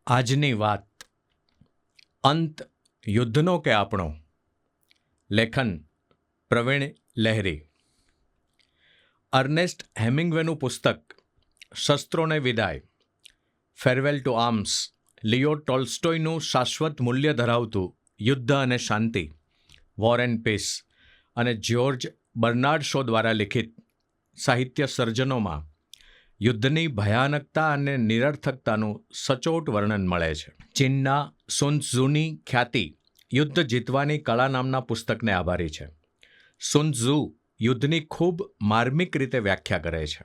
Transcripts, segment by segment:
આજની વાત અંત યુદ્ધનો કે આપણો. લેખન પ્રવીણ લહેરી. અર્નેસ્ટ હેમિંગ્વેનું પુસ્તક શસ્ત્રોને વિદાય, ફેરવેલ ટુ આર્મ્સ, લિયો ટોલ્સ્ટોયનું શાશ્વત મૂલ્ય ધરાવતું યુદ્ધ અને શાંતિ, વોર એન્ડ પીસ, અને જ્યોર્જ બર્નાર્ડ શો દ્વારા લિખિત સાહિત્ય સર્જનોમાં યુદ્ધની ભયાનકતા અને નિરર્થકતાનું સચોટ વર્ણન મળે છે. ચીનના સુન ત્ઝુની ખ્યાતિ યુદ્ધ જીતવાની કળા નામના પુસ્તકને આભારી છે. સુન ત્ઝુ યુદ્ધની ખૂબ માર્મિક રીતે વ્યાખ્યા કરે છે.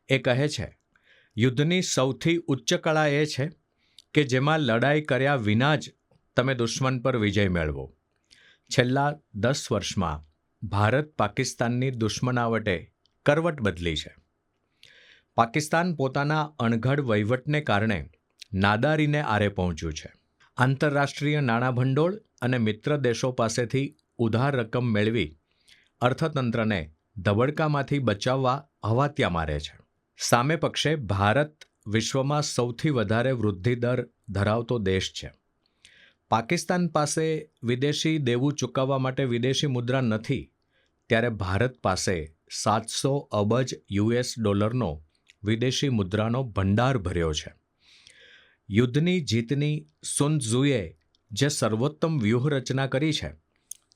એ કહે છે, યુદ્ધની સૌથી ઉચ્ચ કળા એ છે કે જેમાં લડાઈ કર્યા વિના જ તમે દુશ્મન પર વિજય મેળવો. છેલ્લા 10 વર્ષમાં ભારત પાકિસ્તાનની દુશ્મનાવટે કરવટ બદલી છે. પાકિસ્તાન પોતાના અણઘડ વહીવટને કારણે નાદારીને આરે પહોંચ્યું છે. આંતરરાષ્ટ્રીય નાણાં ભંડોળ અને મિત્ર દેશો પાસેથી ઉધાર રકમ મેળવી અર્થતંત્રને ધબડકામાંથી બચાવવા હવાત્યા મારે છે. સામે પક્ષે ભારત વિશ્વમાં સૌથી વધારે વૃદ્ધિ દર ધરાવતો દેશ છે. પાકિસ્તાન પાસે વિદેશી દેવું ચૂકવવા માટે વિદેશી મુદ્રા નથી, ત્યારે ભારત પાસે 700 અબજ US$નો વિદેશી મુદ્રાનો ભંડાર ભર્યો છે. યુદ્ધની જીતની સુન ત્ઝુએ જે સર્વોત્તમ વ્યૂહરચના કરી છે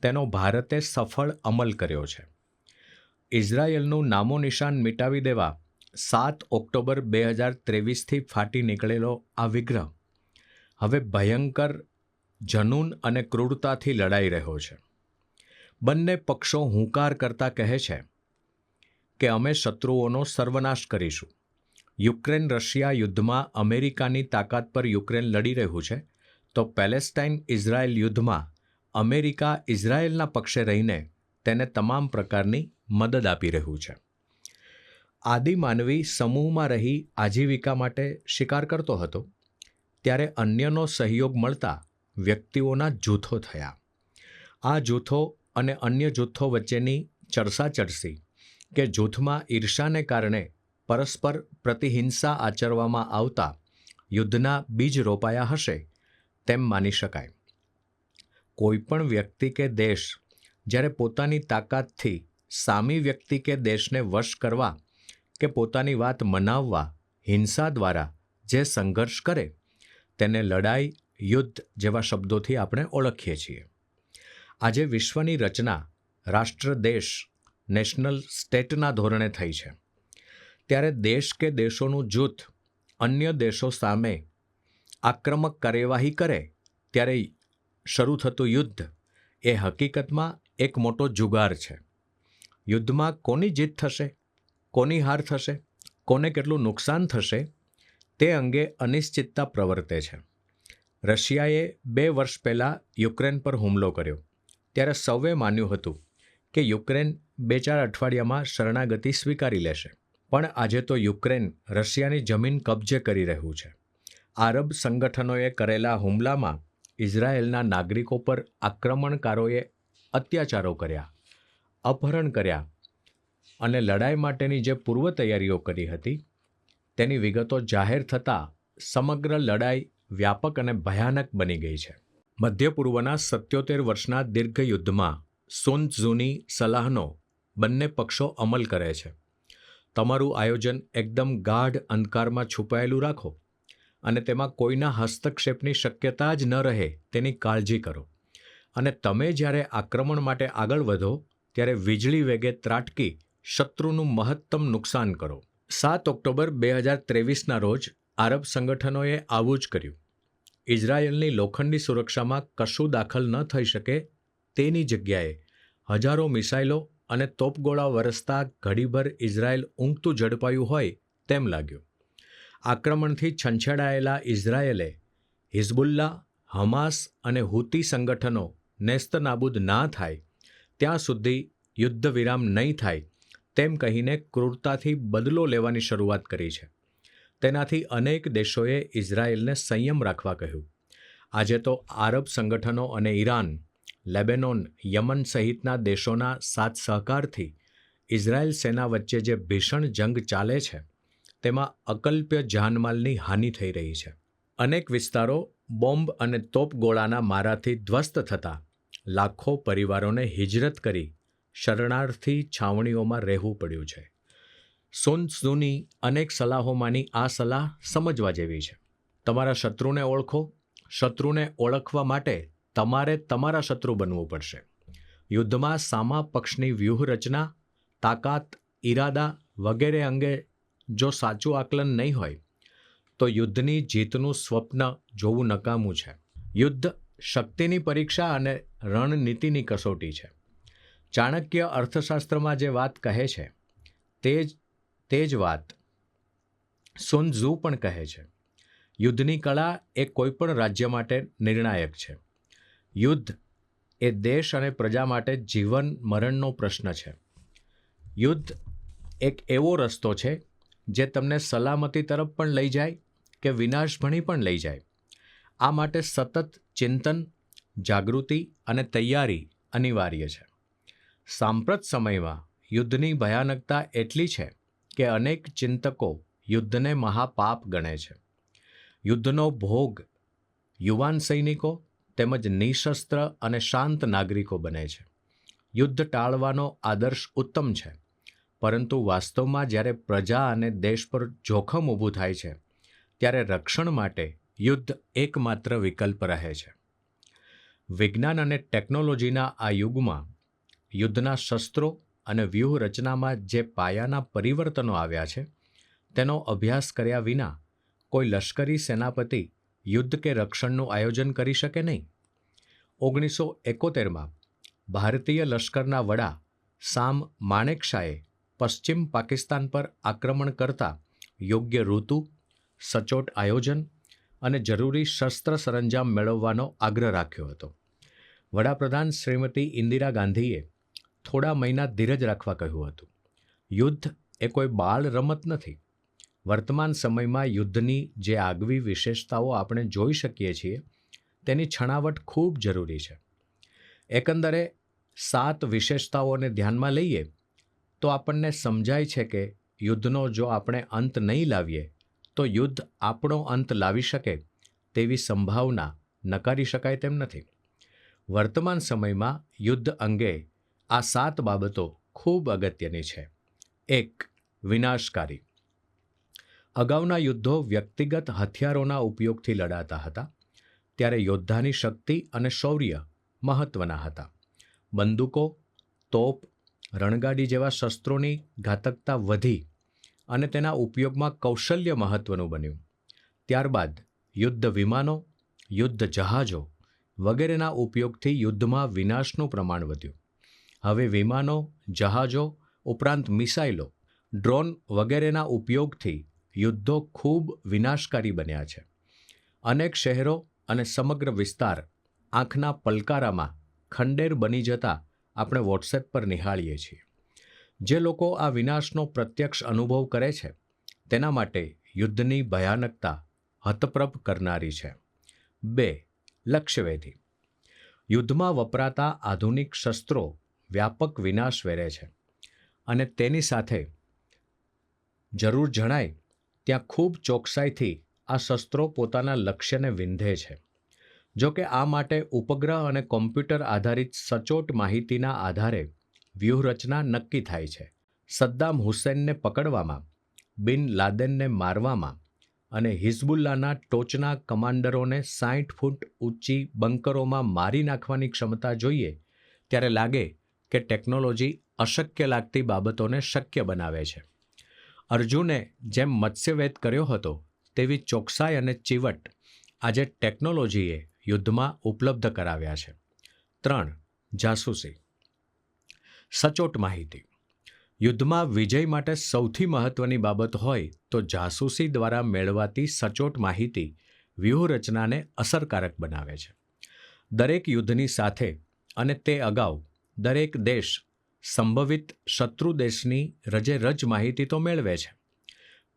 તેનો ભારતે સફળ અમલ કર્યો છે. ઇઝરાયેલનું નામો નિશાન મિટાવી દેવા 7 ઓક્ટોબર 2023થી ફાટી નીકળેલો આ વિગ્રહ હવે ભયંકર જનૂન અને ક્રૂરતાથી લડાઈ રહ્યો છે. બંને પક્ષો હુંકાર કરતા કહે છે કે અમે શત્રુઓનો સર્વનાશ કરીશું. યુક્રેન રશિયા યુદ્ધમાં અમેરિકાની તાકાત પર યુક્રેન લડી રહ્યું છે, તો પેલેસ્ટાઇન ઇઝરાયલ યુદ્ધમાં અમેરિકા ઇઝરાયેલના પક્ષે રહીને તેને તમામ પ્રકારની મદદ આપી રહ્યું છે. આદિમાનવી સમૂહમાં રહી આજીવિકા માટે શિકાર કરતો હતો, ત્યારે અન્યનો સહયોગ મળતા વ્યક્તિઓના જૂથો થયા. આ જૂથો અને અન્ય જૂથો વચ્ચેની ચરસાચરસી કે જૂથમાં ઈર્ષાને કારણે પરસ્પર પ્રતિહિંસા આચરવામાં આવતા યુદ્ધના બીજ રોપાયા હશે તેમ માની શકાય. કોઈ પણ વ્યક્તિ કે દેશ જ્યારે પોતાની તાકાતથી સામી વ્યક્તિ કે દેશને વશ કરવા કે પોતાની વાત મનાવવા હિંસા દ્વારા જે સંઘર્ષ કરે તેને લડાઈ, યુદ્ધ જેવા શબ્દોથી આપણે ઓળખીએ છીએ. આજે વિશ્વની રચના રાષ્ટ્ર દેશ, નેશનલ સ્ટેટના ધોરણે થઈ છે, ત્યારે દેશ કે દેશોનું જૂથ અન્ય દેશો સામે આક્રમક કાર્યવાહી કરે ત્યારે શરૂ થતું યુદ્ધ એ હકીકતમાં એક મોટો જુગાર છે. યુદ્ધમાં કોની જીત થશે, કોની હાર થશે, કોને કેટલું નુકસાન થશે તે અંગે અનિશ્ચિતતા પ્રવર્તે છે. રશિયાએ 2 વર્ષ પહેલાં યુક્રેન પર હુમલો કર્યો ત્યારે સૌએ માન્યું હતું કે યુક્રેન 2-4 અઠવાડિયામાં શરણાગતિ સ્વીકારી લેશે. પણ આજે તો યુક્રેન રશિયાની જમીન કબજે કરી રહ્યું છે. આરબ સંગઠનોએ કરેલા હુમલામાં ઇઝરાયેલના નાગરિકો પર આક્રમણકારોએ અત્યાચારો કર્યા, અપહરણ કર્યા અને લડાઈ માટેની જે પૂર્વ તૈયારીઓ કરી હતી તેની વિગતો જાહેર થતાં સમગ્ર લડાઈ વ્યાપક અને ભયાનક બની ગઈ છે. મધ્ય પૂર્વના 77 વર્ષના દીર્ઘ યુદ્ધમાં સુન ત્ઝુની સલાહનો બંને પક્ષો અમલ કરે છે. તમારું આયોજન એકદમ ગાઢ અંધકારમાં છુપાયેલું રાખો અને તેમાં કોઈના હસ્તક્ષેપની શક્યતા જ ન રહે તેની કાળજી કરો. અને તમે જ્યારે આક્રમણ માટે આગળ વધો ત્યારે વીજળી વેગે ત્રાટકી શત્રુનું મહત્તમ નુકસાન કરો. 7 ઓક્ટોબર 2023ના રોજ આરબ સંગઠનોએ આવું જ કર્યું. ઇઝરાયેલની લોખંડી સુરક્ષામાં કશું દાખલ ન થઈ શકે તેની જગ્યાએ હજારો મિસાઇલો અને તોપગોળા વરસતા ઘડીભર ઇઝરાયેલ ઊંઘતું ઝડપાયું હોય તેમ લાગ્યું. આક્રમણથી છંછેડાયેલા ઇઝરાયેલે હિઝબુલ્લા, હમાસ અને હુતી સંગઠનો નેસ્તનાબૂદ ના થાય ત્યાં સુધી યુદ્ધ વિરામ નહીં થાય તેમ કહીને ક્રૂરતાથી બદલો લેવાની શરૂઆત કરી છે. તેનાથી અનેક દેશોએ ઇઝરાયેલને સંયમ રાખવા કહ્યું. આજે તો આરબ સંગઠનો અને ઈરાન, લેબેનોન, યમન સહિતના દેશોના સાથ સહકારથી ઇઝરાયેલ સેના વચ્ચે જે ભીષણ જંગ ચાલે છે તેમાં અકલ્પ્ય જાનમાલની હાનિ થઈ રહી છે. અનેક વિસ્તારો બોમ્બ અને તોપગોળાના મારાથી ધ્વસ્ત થતાં લાખો પરિવારોને હિજરત કરી શરણાર્થી છાવણીઓમાં રહેવું પડ્યું છે. સુન ત્ઝુની અનેક સલાહોમાંની આ સલાહ સમજવા જેવી છે. તમારા શત્રુને ઓળખો. શત્રુને ઓળખવા માટે તમારે તમારા શત્રુ બનવું પડશે. યુદ્ધમાં સામા પક્ષની વ્યૂહરચના, તાકાત, ઈરાદા વગેરે અંગે જો સાચું આકલન નહીં હોય તો યુદ્ધની જીતનું સ્વપ્ન જોવું નકામું છે. યુદ્ધ શક્તિની પરીક્ષા અને રણનીતિની કસોટી છે. ચાણક્ય અર્થશાસ્ત્રમાં જે વાત કહે છે તે જ વાત સુન ત્ઝુ પણ કહે છે. યુદ્ધની કળા એ કોઈપણ રાજ્ય માટે નિર્ણાયક છે. યુદ્ધ એ દેશ અને પ્રજા માટે જીવન મરણનો પ્રશ્ન છે. યુદ્ધ એક એવો રસ્તો છે જે તમને સલામતી તરફ પણ લઈ જાય કે વિનાશ ભણી પણ લઈ જાય. આ માટે સતત ચિંતન, જાગૃતિ અને તૈયારી અનિવાર્ય છે. સાંપ્રત સમયમાં યુદ્ધની ભયાનકતા એટલી છે કે અનેક ચિંતકો યુદ્ધને મહાપાપ ગણે છે. યુદ્ધનો ભોગ યુવાન સૈનિકો તેમજ નિશસ્ત્ર અને શાંત નાગરિકો બને છે. યુદ્ધ ટાળવાનો આદર્શ ઉત્તમ છે, પરંતુ વાસ્તવમાં જ્યારે પ્રજા અને દેશ પર જોખમ ઊભું થાય છે ત્યારે રક્ષણ માટે યુદ્ધ એકમાત્ર વિકલ્પ રહે છે. વિજ્ઞાન અને ટેકનોલોજીના આ યુગમાં યુદ્ધના શસ્ત્રો અને વ્યૂહરચનામાં જે પાયાના પરિવર્તનો આવ્યા છે તેનો અભ્યાસ કર્યા વિના કોઈ લશ્કરી સેનાપતિ યુદ્ધ કે રક્ષણનું આયોજન કરી શકે નહીં. 1971માં ભારતીય લશ્કરના વડા સામ માણેકશાએ પશ્ચિમ પાકિસ્તાન પર આક્રમણ કરતા યોગ્ય ઋતુ, સચોટ આયોજન અને જરૂરી શસ્ત્ર સરંજામ મેળવવાનો આગ્રહ રાખ્યો હતો. વડાપ્રધાન શ્રીમતી ઇન્દિરા ગાંધીએ થોડા મહિના ધીરજ રાખવા કહ્યું હતું. યુદ્ધ એ કોઈ બાળ રમત નથી. વર્તમાન સમયમાં યુદ્ધની જે આગવી વિશેષતાઓ આપણે જોઈ શકીએ છીએ તેની છણાવટ ખૂબ જરૂરી છે. એકંદરે 7 વિશેષતાઓને ધ્યાનમાં લઈએ તો આપણને સમજાય છે કે યુદ્ધનો જો આપણે અંત નહીં લાવીએ તો યુદ્ધ આપણો અંત લાવી શકે તેવી સંભાવના નકારી શકાય તેમ નથી. વર્તમાન સમયમાં યુદ્ધ અંગે આ 7 બાબતો ખૂબ અગત્યની છે. 1. વિનાશકારી. અગાઉના યુદ્ધો વ્યક્તિગત હથિયારોના ઉપયોગથી લડાતા હતા. ત્યારે યોદ્ધાની શક્તિ અને શૌર્ય મહત્વના હતા. બંદૂકો, તોપ, રણગાડી જેવા શસ્ત્રોની ઘાતકતા વધી અને તેના ઉપયોગમાં કૌશલ્ય મહત્વનું બન્યું. ત્યારબાદ યુદ્ધ વિમાનો, યુદ્ધ જહાજો વગેરેના ઉપયોગથી યુદ્ધમાં વિનાશનું પ્રમાણ વધ્યું. હવે વિમાનો, જહાજો ઉપરાંત મિસાઇલો, ડ્રોન વગેરેના ઉપયોગથી યુદ્ધો ખૂબ વિનાશકારી બન્યા છે. અનેક શહેરો અને સમગ્ર વિસ્તાર આંખના પલકારામાં ખંડેર બની જતા આપણે વોટ્સએપ પર નિહાળીએ છીએ. જે લોકો આ વિનાશનો પ્રત્યક્ષ અનુભવ કરે છે તેના માટે યુદ્ધની ભયાનકતા હતપ્રભ કરનારી છે. 2. લક્ષ્યવેધી. યુદ્ધમાં વપરાતા આધુનિક શસ્ત્રો વ્યાપક વિનાશ વેરે છે અને તેની સાથે જરૂર જણાય ત્યાં ખૂબ ચોકસાઈથી આ શસ્ત્રો પોતાના લક્ષ્યને વિંધે છે. જો કે આ માટે ઉપગ્રહ અને કોમ્પ્યુટર આધારિત સચોટ માહિતીના આધારે વ્યૂહરચના નક્કી થાય છે. સદ્દામ હુસૈનને પકડવામાં, બિન લાદેનને મારવામાં અને હિઝબુલ્લાના ટોચના કમાન્ડરોને 60 ફૂટ ઊંચી બંકરોમાં મારી નાખવાની ક્ષમતા જોઈએ ત્યારે લાગે કે ટેકનોલોજી અશક્ય લાગતી બાબતોને શક્ય બનાવે છે. અર્જુને જેમ મત્સ્યવેદ કર્યો હતો તેવી ચોકસાઈ અને ચીવટ આજે ટેકનોલોજીએ યુદ્ધમાં ઉપલબ્ધ કરાવ્યા છે. 3. જાસૂસી. સચોટ માહિતી. યુદ્ધમાં વિજય માટે સૌથી મહત્વની બાબત હોય તો જાસૂસી દ્વારા મેળવાતી સચોટ માહિતી વ્યૂહરચનાને અસરકારક બનાવે છે. દરેક યુદ્ધની સાથે અને તે અગાઉ દરેક દેશ સંભવિત શત્રુ દેશની રજેરજ માહિતી તો મેળવે છે,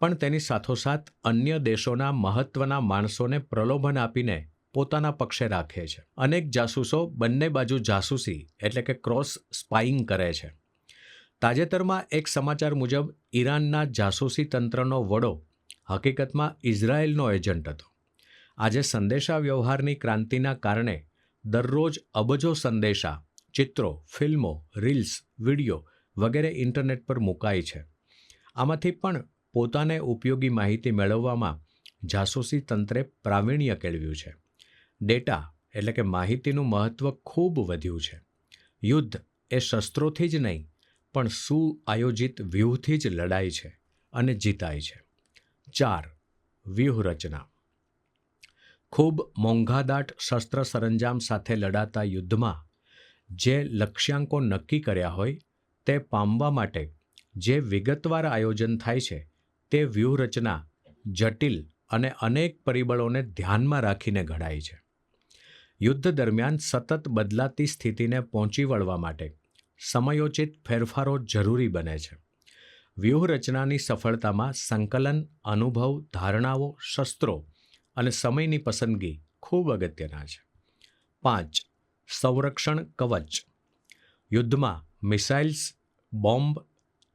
પણ તેની સાથોસાથ અન્ય દેશોના મહત્વના માણસોને પ્રલોભન આપીને પોતાના પક્ષે રાખે છે. અનેક જાસૂસો બંને બાજુ જાસૂસી એટલે કે ક્રોસ સ્પાઇંગ કરે છે. તાજેતરમાં એક સમાચાર મુજબ ઈરાનના જાસૂસી તંત્રનો વડો હકીકતમાં ઇઝરાયેલનો એજન્ટ હતો. આજે સંદેશા વ્યવહારની ક્રાંતિના કારણે દરરોજ અબજો સંદેશા, ચિત્રો, ફિલ્મો, રીલ્સ, વિડીયો વગેરે ઇન્ટરનેટ પર મુકાય છે. આમાંથી પણ પોતાને ઉપયોગી માહિતી મેળવવામાં જાસૂસી તંત્રે પ્રાવીણ્ય કેળવ્યું છે. ડેટા એટલે કે માહિતીનું મહત્ત્વ ખૂબ વધ્યું છે. યુદ્ધ એ શસ્ત્રોથી જ નહીં પણ સુઆયોજિત વ્યૂહથી જ લડાય છે અને જીતાય છે. 4. વ્યૂહરચના. ખૂબ મોંઘાદાટ શસ્ત્ર સરંજામ સાથે લડાતા યુદ્ધમાં જે લક્ષ્યાંકો નક્કી કર્યા હોય તે પામવા માટે જે વિગતવાર આયોજન થાય છે તે વ્યૂહરચના જટિલ અને અનેક પરિબળોને ધ્યાનમાં રાખીને ઘડાય છે. યુદ્ધ દરમિયાન સતત બદલાતી સ્થિતિને પહોંચી વળવા માટે સમયોચિત ફેરફારો જરૂરી બને છે. વ્યૂહરચનાની સફળતામાં સંકલન, અનુભવ, ધારણાઓ, શસ્ત્રો અને સમયની પસંદગી ખૂબ અગત્યના છે. 5. સંરક્ષણ કવચ. યુદ્ધમાં મિસાઇલ્સ, બોમ્બ,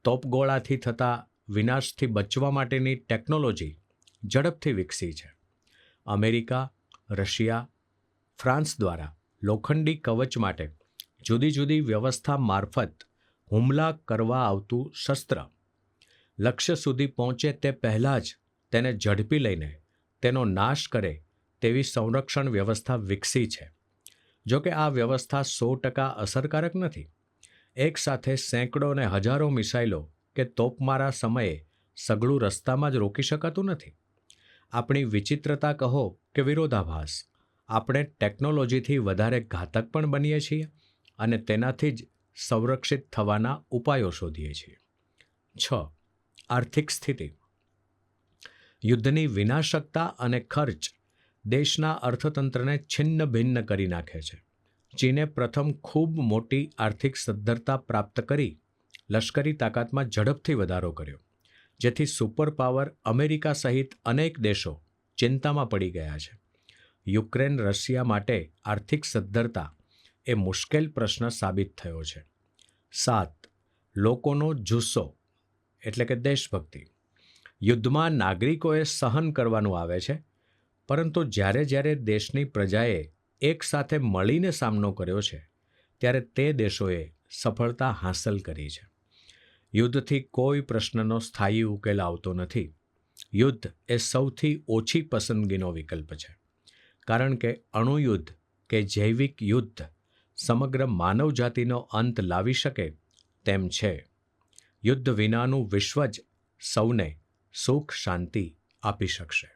તોપગોળાથી થતા વિનાશથી બચવા માટેની ટેકનોલોજી ઝડપથી વિકસી છે. અમેરિકા, રશિયા, ફ્રાન્સ દ્વારા લોખંડી કવચ માટે જુદી જુદી વ્યવસ્થા મારફત હુમલા કરવા આવતું શસ્ત્ર લક્ષ્ય સુધી પહોંચે તે પહેલાં જ તેને ઝડપી લઈને તેનો નાશ કરે તેવી સંરક્ષણ વ્યવસ્થા વિકસી છે. જો કે આ વ્યવસ્થા 100% અસરકારક નથી. એક સાથે સેંકડો અને હજારો મિસાઇલો કે તોપમારા સમયે સઘળું રસ્તામાં જ રોકી શકાતું નથી. આપણી વિચિત્રતા કહો કે વિરોધાભાસ, આપણે ટેકનોલોજીથી વધારે ઘાતક પણ બનીએ છીએ અને તેનાથી જ સંરક્ષિત થવાના ઉપાયો શોધીએ છીએ. 6. આર્થિક સ્થિતિ. યુદ્ધની વિનાશકતા અને ખર્ચ દેશના અર્થતંત્રને છિન્ન ભિન્ન કરી નાખે છે. ચીને પ્રથમ ખૂબ મોટી આર્થિક સદ્ધરતા પ્રાપ્ત કરી લશ્કરી તાકાતમાં ઝડપથી વધારો કર્યો, જેથી સુપર પાવર અમેરિકા સહિત અનેક દેશો ચિંતામાં પડી ગયા છે. યુક્રેન રશિયા માટે આર્થિક સદ્ધરતા એ મુશ્કેલ પ્રશ્ન સાબિત થયો છે. 7. લોકોનો જુસ્સો એટલે કે દેશભક્તિ. યુદ્ધમાં નાગરિકોએ સહન કરવાનું આવે છે, પરંતુ જ્યારે દેશની પ્રજાએ એક સાથે મળીને સામનો કર્યો છે ત્યારે તે દેશોએ સફળતા હાંસલ કરી છે. યુદ્ધથી કોઈ પ્રશ્નનો સ્થાયી ઉકેલ આવતો નથી. યુદ્ધ એ સૌથી ઓછી પસંદગીનો વિકલ્પ છે, કારણ કે અણુયુદ્ધ કે જૈવિક યુદ્ધ સમગ્ર માનવજાતિનો અંત લાવી શકે તેમ છે. યુદ્ધ વિનાનું વિશ્વ જ સૌને સુખ શાંતિ આપી શકશે.